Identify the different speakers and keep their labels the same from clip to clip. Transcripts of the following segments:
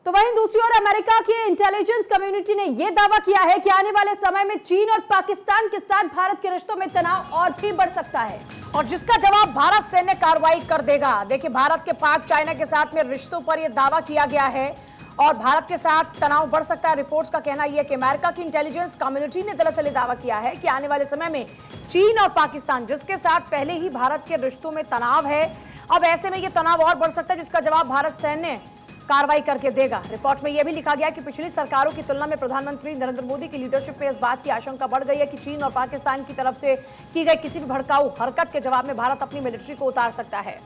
Speaker 1: तो वहीं दूसरी ओर अमेरिका की इंटेलिजेंस कम्युनिटी ने यह दावा किया है कि आने वाले समय में चीन और पाकिस्तान के साथ भारत के रिश्तों में तनाव और भी बढ़ सकता है,
Speaker 2: और जिसका जवाब भारत सैन्य कार्रवाई कर देगा। देखिए, भारत के पाक चाइना के साथ में रिश्तों पर यह दावा किया गया है और भारत के साथ तनाव बढ़ सकता है। रिपोर्ट्स का कहना यह है कि अमेरिका की इंटेलिजेंस कम्युनिटी ने दरअसल दावा किया है कि आने वाले समय में चीन और पाकिस्तान, जिसके साथ पहले ही भारत के रिश्तों में तनाव है, अब ऐसे में यह तनाव और बढ़ सकता है, जिसका जवाब भारत सैन्य कार्रवाई करके देगा। रिपोर्ट में यह भी लिखा गया कि पिछली सरकारों की तुलना में प्रधानमंत्री नरेंद्र मोदी की लीडरशिप में इस बात की आशंका बढ़ गई है कि चीन और पाकिस्तान की तरफ से की गई किसी भी भड़काऊ हरकत के जवाब में भारत अपनी मिलिट्री को उतार सकता है।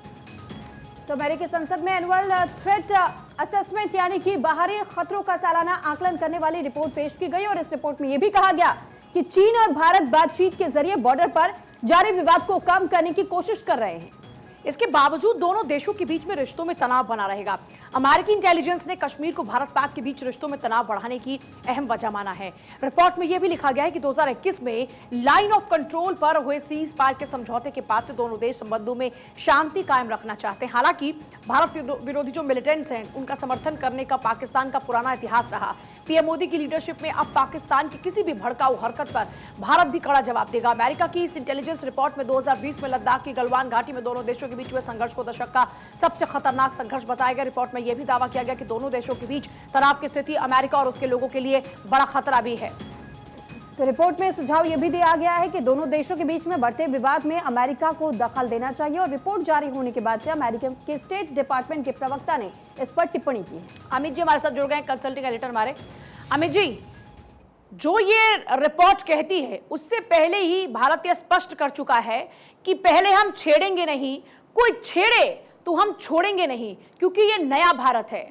Speaker 1: तो अमेरिकी संसद में एनुअल थ्रेट असेसमेंट यानी कि बाहरी खतरों का सालाना आकलन करने वाली रिपोर्ट पेश की गई और इस रिपोर्ट में यह भी कहा गया कि चीन और भारत बातचीत के जरिए बॉर्डर पर जारी विवाद को कम करने की कोशिश कर रहे हैं।
Speaker 2: इसके बावजूद दोनों देशों के बीच में रिश्तों में तनाव बना रहेगा। अमेरिकी इंटेलिजेंस ने कश्मीर को भारत पाक के बीच रिश्तों में तनाव बढ़ाने की अहम वजह माना है। रिपोर्ट में यह भी लिखा गया है कि 2021 में लाइन ऑफ कंट्रोल पर हुए सीज फायर के समझौते के बाद से दोनों देश संबंधों में शांति कायम रखना चाहते हैं। हालांकि भारत विरोधी जो मिलिटेंट्स हैं, उनका समर्थन करने का पाकिस्तान का पुराना इतिहास रहा। पीएम मोदी की लीडरशिप में अब पाकिस्तान की किसी भी भड़काऊ हरकत पर भारत भी कड़ा जवाब देगा। अमेरिका की इस इंटेलिजेंस रिपोर्ट में 2020 में लद्दाख की गलवान घाटी में दोनों देशों के बीच हुए संघर्ष को दशक का सबसे खतरनाक संघर्ष बताया गया। रिपोर्ट में यह भी दावा किया गया कि दोनों देशों के बीच तनाव की स्थिति अमेरिका और उसके लोगों के लिए बड़ा खतरा भी है।
Speaker 1: तो रिपोर्ट में सुझाव यह भी दिया गया है कि दोनों देशों के बीच में बढ़ते विवाद में अमेरिका को दखल देना चाहिए और रिपोर्ट जारी होने के बाद से अमेरिका के स्टेट डिपार्टमेंट के प्रवक्ता ने इस पर टिप्पणी की है।
Speaker 2: अमित जी हमारे साथ जुड़ गए, कंसल्टिंग एडिटर हमारे। अमित जी, जो ये रिपोर्ट कहती है उससे पहले ही भारत यह स्पष्ट कर चुका है कि पहले हम छेड़ेंगे नहीं, कोई छेड़े तो हम छोड़ेंगे नहीं, क्योंकि ये नया भारत है।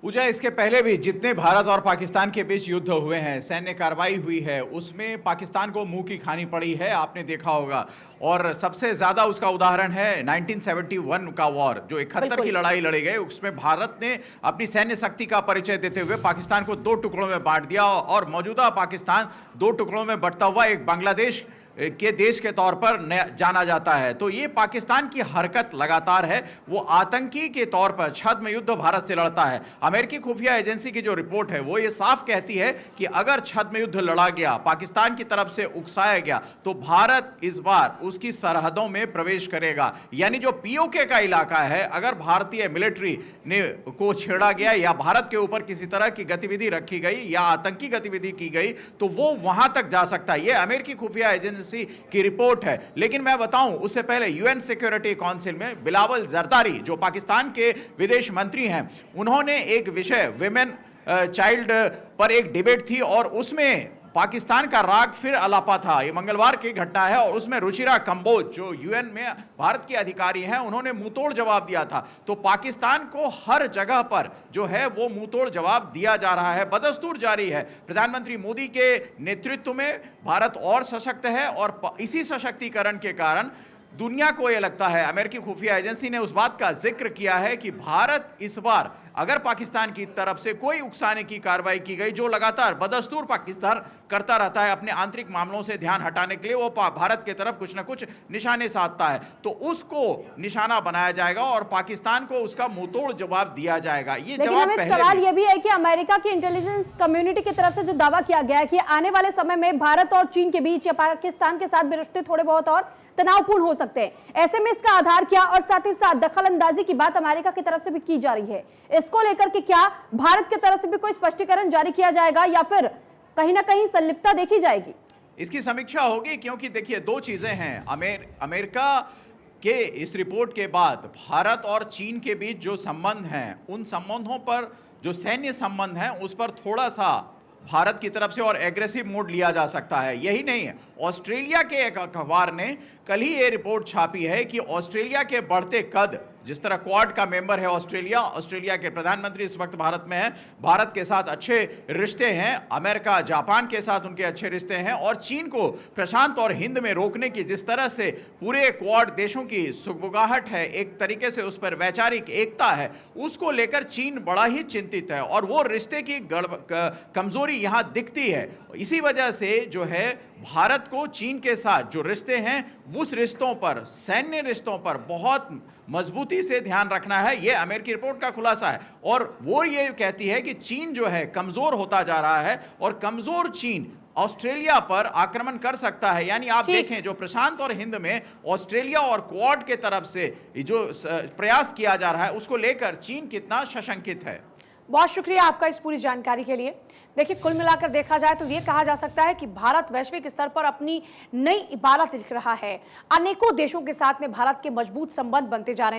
Speaker 3: पूजा, इसके पहले भी जितने भारत और पाकिस्तान के बीच युद्ध हुए हैं, सैन्य कार्रवाई हुई है, उसमें पाकिस्तान को मुंह की खानी पड़ी है, आपने देखा होगा। और सबसे ज्यादा उसका उदाहरण है 1971 का वॉर, जो 71 की लड़ाई लड़ी गई। उसमें भारत ने अपनी सैन्य शक्ति का परिचय देते हुए पाकिस्तान को 2 टुकड़ों में बांट दिया और मौजूदा पाकिस्तान 2 टुकड़ों में बंटता हुआ एक बांग्लादेश के देश के तौर पर जाना जाता है। तो ये पाकिस्तान की हरकत लगातार है, वो आतंकी के तौर पर छद्म युद्ध भारत से लड़ता है। अमेरिकी खुफिया एजेंसी की जो रिपोर्ट है वो ये साफ कहती है कि अगर छद्म युद्ध लड़ा गया, पाकिस्तान की तरफ से उकसाया गया, तो भारत इस बार उसकी सरहदों में प्रवेश करेगा। यानी जो पीओके का इलाका है, अगर भारतीय मिलिट्री ने को छेड़ा गया या भारत के ऊपर किसी तरह की गतिविधि रखी गई या आतंकी गतिविधि की गई, तो वो वहां तक जा सकता है। ये अमेरिकी खुफिया एजेंसी की रिपोर्ट है। लेकिन मैं बताऊं, उससे पहले यूएन सिक्योरिटी काउंसिल में बिलावल जरदारी, जो पाकिस्तान के विदेश मंत्री हैं, उन्होंने एक विषय विमेन चाइल्ड पर एक डिबेट थी और उसमें पाकिस्तान का राग फिर अलापा था। ये मंगलवार की घटना है और उसमें रुचिरा कंबोज, जो यूएन में भारत की अधिकारी हैं, उन्होंने मुंहतोड़ जवाब दिया था। तो पाकिस्तान को हर जगह पर जो है वो मुंहतोड़ जवाब दिया जा रहा है, बदस्तूर जारी है। प्रधानमंत्री मोदी के नेतृत्व में भारत और सशक्त है और इसी सशक्तिकरण के कारण दुनिया को यह लगता है, अमेरिकी खुफिया एजेंसी ने उस बात का जिक्र किया है कि भारत इस बार अगर पाकिस्तान की तरफ से कोई उकसाने की कार्रवाई की गई, जो लगातार बदस्तूर पाकिस्तान करता रहता है अपने आंतरिक मामलों से ध्यान हटाने के लिए, वो भारत की तरफ कुछ न कुछ निशाने साधता है, तो उसको निशाना बनाया जाएगा और पाकिस्तान को उसका मुंहतोड़ जवाब दिया जाएगा। ये जवाब पहले
Speaker 1: सवाल यह भी है कि अमेरिका की इंटेलिजेंस कम्युनिटी की तरफ से जो दावा किया गया है कि आने वाले समय में भारत और चीन के बीच या पाकिस्तान के साथ भी रिश्ते थोड़े बहुत और तनावपूर्ण हो सकते हैं, ऐसे में इसका आधार क्या, और साथ ही साथ दखल अंदाजी की बात अमेरिका की तरफ से भी की जा रही है, इसको लेकर के क्या भारत की तरफ से भी कोई स्पष्टीकरण जारी किया जाएगा या फिर कहीं ना कहीं संलिप्तता देखी जाएगी?
Speaker 3: इसकी समीक्षा होगी, क्योंकि देखिए 2 चीजें हैं। अमेरिका के इस रिपोर्ट के बाद भारत और चीन के बीच जो संबंध हैं, उन संबंधों पर, जो सैन्य संबंध हैं, उस पर थोड़ा सा भारत की तरफ से और एग्रेसिव मोड लिया जा सकता है। यही नहीं है, ऑस्ट्रेलिया के एक अखबार ने कल ही ये रिपोर्ट छापी है कि ऑस्ट्रेलिया के बढ़ते कद, जिस तरह क्वाड का मेंबर है ऑस्ट्रेलिया, ऑस्ट्रेलिया के प्रधानमंत्री इस वक्त भारत में हैं, भारत के साथ अच्छे रिश्ते हैं, अमेरिका जापान के साथ उनके अच्छे रिश्ते हैं, और चीन को प्रशांत और हिंद में रोकने की जिस तरह से पूरे क्वाड देशों की सुगबुगाहट है, एक तरीके से उस पर वैचारिक एकता है, उसको लेकर चीन बड़ा ही चिंतित है और वो रिश्ते की कमजोरी यहां दिखती है। इसी वजह से जो है भारत को चीन के साथ जो रिश्ते हैं उस रिश्तों पर, सैन्य रिश्तों पर बहुत मजबूती से ध्यान रखना है। ये अमेरिकी रिपोर्ट का खुलासा है और वो ये कहती है कि चीन जो है कमजोर होता जा रहा है और कमजोर चीन ऑस्ट्रेलिया पर आक्रमण कर सकता है। यानी आप
Speaker 2: ठीक।
Speaker 3: देखें जो प्रशांत और हिंद में ऑस्ट्रेलिया और क्वाड के तरफ से जो प्रयास किया जा रहा है उसको लेकर चीन कितना सशंकित है।
Speaker 2: बहुत शुक्रिया आपका इस पूरी जानकारी के लिए। देखिए, कुल मिलाकर देखा जाए तो ये कहा जा सकता है कि भारत वैश्विक स्तर पर अपनी नई इबारत लिख रहा है। अनेकों देशों के साथ में भारत के मजबूत संबंध बनते जा रहे हैं।